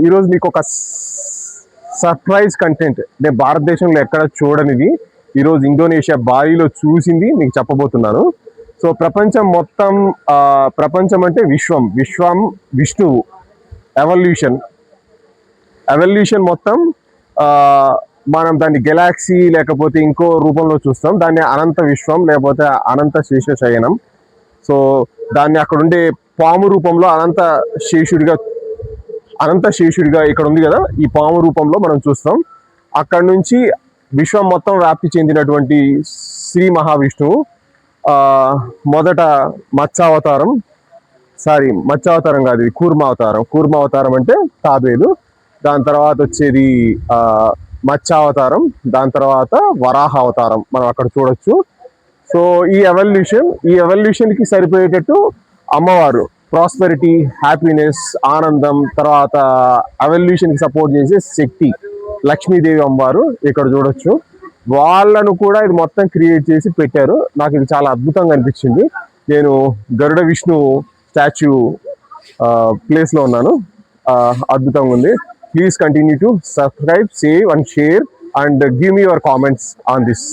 ఈరోజు మీకు ఒక సర్ప్రైజ్ కంటెంట్, నేను భారతదేశంలో ఎక్కడ చూడనిది ఈరోజు ఇండోనేషియా బాలిలో చూసింది మీకు చెప్పబోతున్నాను. సో ప్రపంచం అంటే విశ్వం విష్ణువు, ఎవల్యూషన్ మొత్తం. మనం దాన్ని గెలాక్సీ లేకపోతే ఇంకో రూపంలో చూస్తాం, దాన్ని అనంత విశ్వం లేకపోతే అనంత శేషశయనం. సో దాన్ని అక్కడ ఉండే పాము రూపంలో అనంత శేషుడిగా ఇక్కడ ఉంది కదా, ఈ పాము రూపంలో మనం చూస్తాం. అక్కడ నుంచి విశ్వం మొత్తం వ్యాప్తి చెందినటువంటి శ్రీ మహావిష్ణువు మొదట మత్స్యావతారం కాదు, ఇది కూర్మావతారం అంటే తాబేలు. దాని తర్వాత వచ్చేది మత్స్యావతారం, దాని తర్వాత వరాహ అవతారం మనం అక్కడ చూడొచ్చు. సో ఈ ఎవల్యూషన్కి సరిపోయేటట్టు అమ్మవారు ప్రాస్పెరిటీ, హ్యాపీనెస్, ఆనందం, తర్వాత ఎవల్యూషన్కి సపోర్ట్ చేసే శక్తి లక్ష్మీదేవి అమ్మవారు ఇక్కడ చూడొచ్చు. వాళ్ళను కూడా ఇది మొత్తం క్రియేట్ చేసి పెట్టారు. నాకు ఇది చాలా అద్భుతంగా అనిపించింది. నేను గరుడ విష్ణు స్టాచ్యూ ప్లేస్లో ఉన్నాను. అద్భుతంగా ఉంది. Please continue to subscribe, save and share and give me your comments on this.